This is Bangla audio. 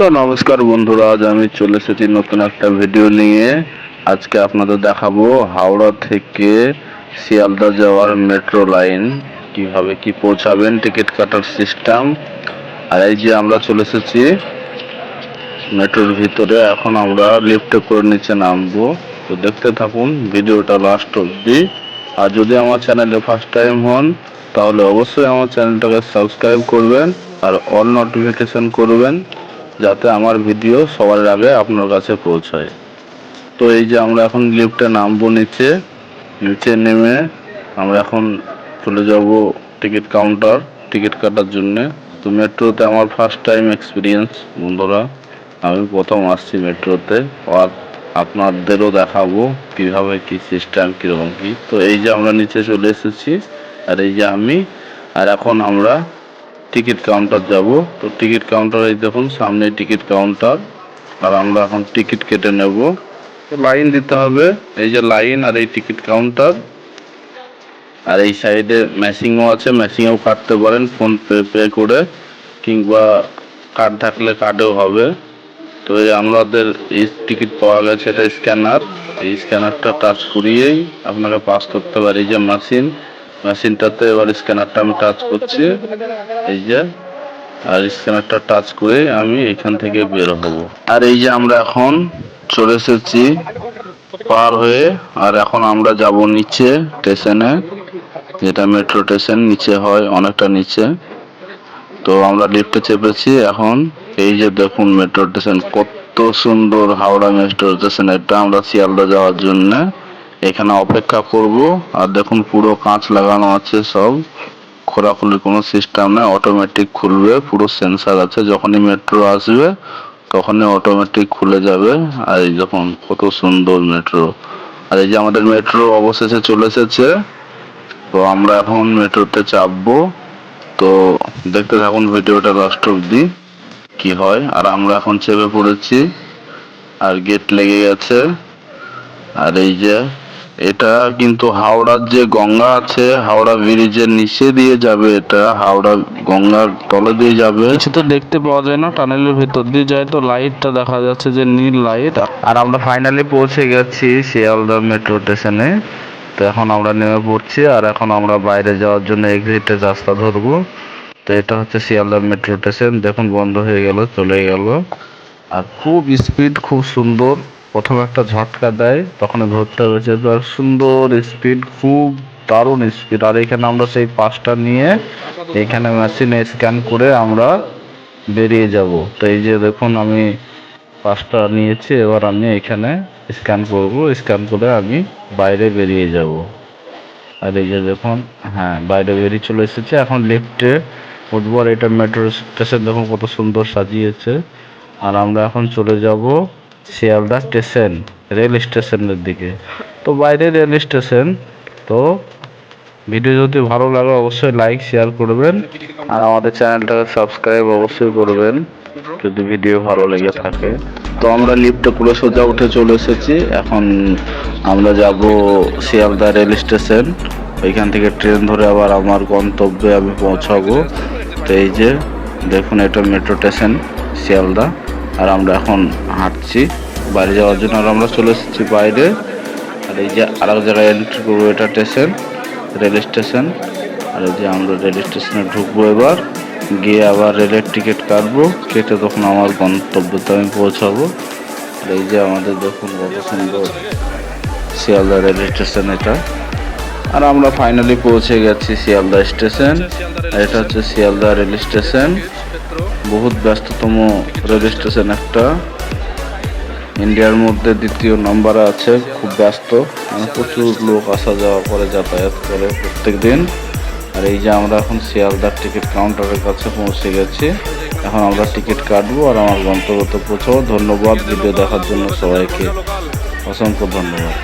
তো নমস্কার বন্ধুরা, আজ আমি চলে এসেছি নতুন একটা ভিডিও নিয়ে। আজকে আপনাদের দেখাবো হাওড়া থেকে শিয়ালদা যাওয়ার মেট্রো লাইন কিভাবে কি পৌঁছাবেন, টিকিট কাটার সিস্টেম। আর এই যে আমরা চলে এসেছি মেট্রোর ভিতরে। এখন আমরা লিফটে করে নিচে নামবো। তো দেখতে থাকুন ভিডিওটা লাস্ট অবধি। আর যদি আমার চ্যানেলে ফার্স্ট টাইম হন তাহলে অবশ্যই আমার চ্যানেলটাকে সাবস্ক্রাইব করবেন আর অল নোটিফিকেশন করবেন, যাতে আমার ভিডিও সবার আগে আপনার কাছে পৌঁছায়। তো এই যে আমরা এখন লিফটে নামবো নিচে। নিচে নেমে আমরা এখন চলে যাব টিকিট কাউন্টার টিকিট কাটার জন্যে। তো মেট্রোতে আমার ফার্স্ট টাইম এক্সপিরিয়েন্স বন্ধুরা, আমি প্রথম আসছি মেট্রোতে। আর আপনাদেরও দেখাবো কীভাবে কী সিস্টেম, কীরকম কী। তো এই যে আমরা নিচে চলে এসেছি, আর এই যে আমি। আর এখন আমরা টিকিট কাউন্টার যাব। তো টিকিট কাউন্টার এই দেখুন সামনে টিকিট কাউন্টার। আর আমরা এখন টিকিট কেটে নেব। তো লাইন দিতে হবে, এই যে লাইন আর এই টিকিট কাউন্টার। আর এই সাইডে মেশিনও আছে, মেশিনেও কাটতে পারেন ফোন পে করে, কিংবা কার্ড থাকলে কার্ডেও হবে। তো এই আমাদের এই টিকিট পাওয়া গেছে, এটা স্ক্যানার। এই স্ক্যানারটা টাচ করিয়েই আপনাকে পাস করতে পারে। এই যে মেশিনটাতে এবার স্ক্যানারটা আমি টাচ করছি, এই যে। আর স্ক্যানারটা টাচ করে আমি এখান থেকে বের হব। আর এই যে আমরা এখন চলে এসেছি পার হয়ে। আর এখন আমরা যাব নিচে স্টেশনে, যেটা মেট্রো স্টেশন নিচে হয়, অনেকটা নিচে। তো আমরা লিফটে চেপেছি এখন। এই যে দেখুন মেট্রো স্টেশন কত সুন্দর, হাওড়া মেট্রো স্টেশন। এটা আমরা শিয়ালদা যাওয়ার জন্য এখানে অপেক্ষা করব। আর দেখুন পুরো কাঁচ লাগানো আছে, সব খোলাখুলির কোনো সিস্টেম নেই, অটোমেটিক খুলবে। পুরো সেন্সার আছে, যখনই মেট্রো আসবে তখনই অটোমেটিক খুলে যাবে। আর এই দেখুন কত সুন্দর মেট্রো। আর এই যে আমাদের মেট্রো অবশেষে চলে এসেছে। তো আমরা এখন মেট্রোতে চাপবো। তো দেখতে থাকুন ভিডিওটা লাস্ট অবধি কি হয়। আর আমরা এখন চেপে পড়েছি, আর গেট লেগে গেছে। আর এই যে এটা কিন্তু হাওড়ার যে গঙ্গা আছে, হাওড়া ব্রিজের নিচে দিয়ে যাবে। এটা হাওড়া গঙ্গার তলে দিয়ে যাবে। কিছু তো দেখতে পাওয়া যায় না, টানেলের ভিতর দিয়ে যায়। তো লাইটটা দেখা যাচ্ছে যে নীল লাইট। আর আমরা ফাইনালি পৌঁছে গেছি শিয়ালদা মেট্রো স্টেশনে। তো এখন আমরা নেমে পড়ছি, আর এখন আমরা বাইরে যাওয়ার জন্য এক্সিটের রাস্তা ধরবো। তো এটা হচ্ছে শিয়ালদা মেট্রো স্টেশন। দেখুন বন্ধ হয়ে গেল, চলে গেল। আর খুব স্পিড, খুব সুন্দর। প্রথমে একটা ঝটকা দেয়, তখন ধরতে হয়েছে। তো আর সুন্দর স্পিড, খুব দারুণ স্পিড। আর এখানে আমরা সেই পাসটা নিয়ে এখানে মেশিনে স্ক্যান করে আমরা বেরিয়ে যাব। তো এই যে দেখুন আমি পাসটা নিয়েছি, এবার আমি এখানে স্ক্যান করব। স্ক্যান করে আমি বাইরে বেরিয়ে যাব। আর এই যে দেখুন, হ্যাঁ বাইরে বেরিয়ে চলে এসেছে। এখন লিফটে উঠবো। আর এটা মেট্রো স্টেশন দেখুন কত সুন্দর সাজিয়েছে। আর আমরা এখন চলে যাব শিয়ালদা স্টেশন, রেল স্টেশনের দিকে। তো বাইরে রেল স্টেশন। তো ভিডিও যদি ভালো লাগে অবশ্যই লাইক শেয়ার করবেন, আর আমাদের চ্যানেলটাকে সাবস্ক্রাইব অবশ্যই করবেন যদি ভিডিও ভালো লেগে থাকে। তো আমরা লিফটে পুরো সোজা উঠে চলে এসেছি। এখন আমরা যাব শিয়ালদা রেল স্টেশন। ওইখান থেকে ট্রেন ধরে আবার আমার গন্তব্যে আমি পৌঁছাবো। তো এই যে দেখুন এটা মেট্রো স্টেশন শিয়ালদা। আর আমরা এখন হাঁটছি বাইরে যাওয়ার জন্য। আর আমরা চলে এসেছি বাইরে। আর এই যে আর এক জায়গায় এন্ট্রি করবো, এটা স্টেশন, রেল স্টেশন। আর এই যে আমরা রেল স্টেশনে ঢুকবো এবার, গিয়ে আবার রেলের টিকিট কাটবো, কেটে তখন আমার গন্তব্যতে আমি পৌঁছাবো। আর এই যে আমাদের দেখুন কত সুন্দর শিয়ালদা রেল স্টেশন এটা। আর আমরা ফাইনালি পৌঁছে গেছি শিয়ালদা স্টেশন। এটা হচ্ছে শিয়ালদা রেল স্টেশন, বহুত ব্যস্ততম রেল স্টেশন একটা, ইন্ডিয়ার মধ্যে দ্বিতীয় নম্বরে আছে। খুব ব্যস্ত, মানে প্রচুর লোক আসা যাওয়া করে, যাতায়াত করে প্রত্যেক দিন। আর এই যে আমরা এখন শিয়ালদার টিকিট কাউন্টারের কাছে পৌঁছে গেছি। এখন আমরা টিকিট কাটবো আর আমার গন্তব্যতে পৌঁছাবো। ধন্যবাদ ভিডিও দেখার জন্য সবাইকে, অসংখ্য ধন্যবাদ।